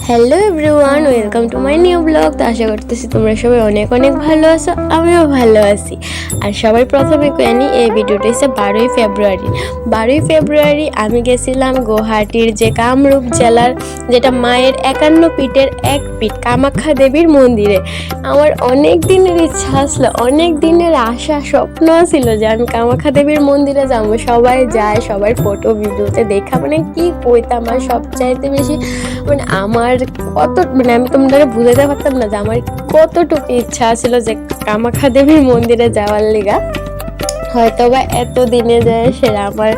Hello everyone, welcome to my new blog. তো আশা করতেছি তোমরা সবাই অনেক অনেক ভালো আছো, আমিও ভালো আছি। আর সবাই প্রথমে জানি এই ভিডিওটা হচ্ছে 12ই ফেব্রুয়ারি আমি গেছিলাম গুয়াহাটির যে কামরূপ জেলার যেটা মায়ের 51 পীঠের এক পীঠ কামাখ্যা দেবীর মন্দিরে। আমার অনেক দিনের ইচ্ছা আসলো, অনেক দিনের আশা স্বপ্ন ছিল যে আমি কামাখ্যা দেবীর মন্দিরে যাবো। সবাই যায়, সবাই ফটো ভিডিওতে দেখা, মানে কি কইতাম আর সবচাইতে বেশি মানে আমার কত আমি তোমাদের বুঝাতে পারতাম না যে আমার কতটুকু ইচ্ছা ছিল যে কামাখ্যা দেবীর মন্দিরে যাওয়ার লিগা। হয়তো বা এত দিনে যায় সেটা আমার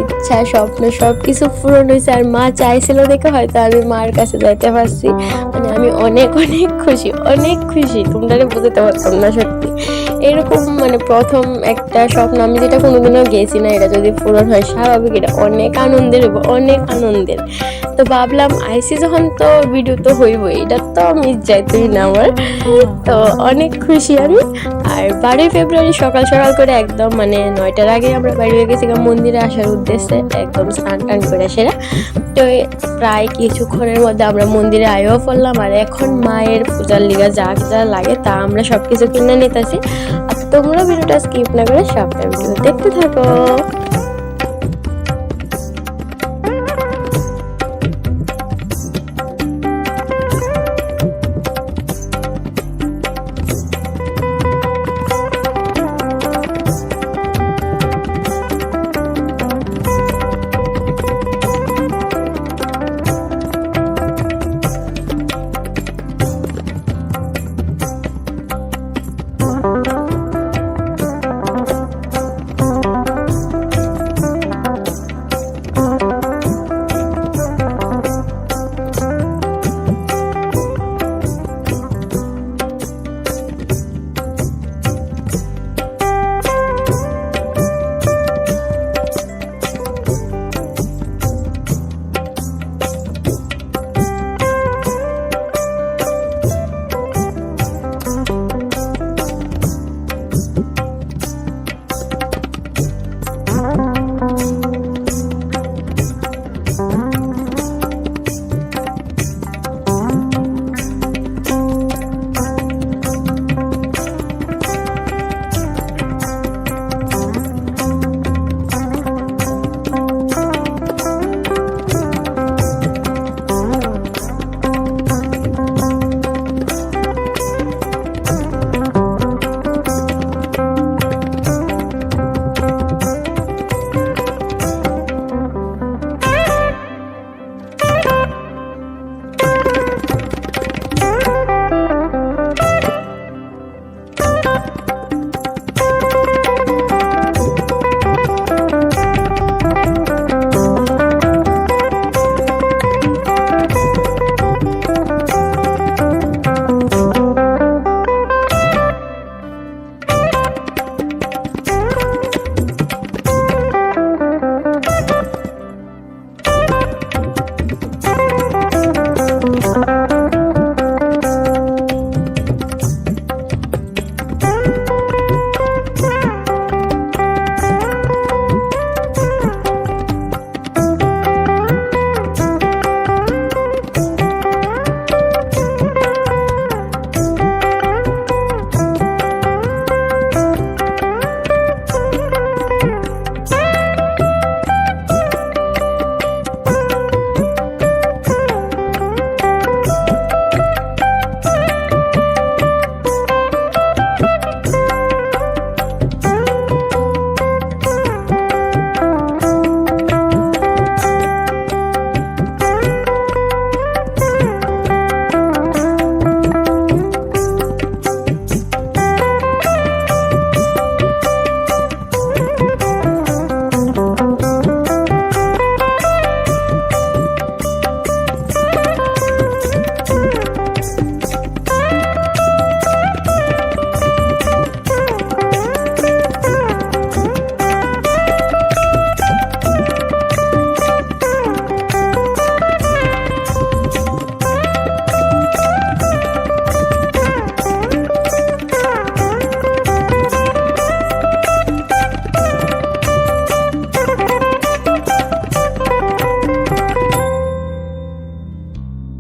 ইচ্ছা স্বপ্ন সব কিছু পূরণ হয়েছে। আর মা চাইছিল দেখে হয়তো আমি মার কাছে যাইতে পারছি। মানে আমি অনেক অনেক খুশি তোমরা বুঝতে পারতাম না সত্যি। এরকম মানে প্রথম একটা স্বপ্ন আমি যেটা কোনোদিনও গেছি না, এটা যদি পূরণ হয় স্বাভাবিক এটা অনেক আনন্দের। তো ভাবলাম আইসি যখন তো ভিডিও তো হইবই, এটা তো মিস যাইতেই না আমার। তো অনেক খুশি আমি। আর 12ই ফেব্রুয়ারি সকাল সকাল করে একদম মানে 9টার আগে আমরা বাইরে হয়ে গেছি মন্দিরে আসার উদ্দেশ্যে, একদম স্নান টান করে সেরা। তো প্রায় কিছুক্ষণের মধ্যে আমরা মন্দিরে আয়ও পড়লাম। আর এখন মায়ের পূজার লিগা যা যা লাগে তা আমরা সবকিছু কিনে নিতেছি। আর তোমরা ভিডিওটা স্কিপ না করে সবটা ভিডিও দেখতে থাকো।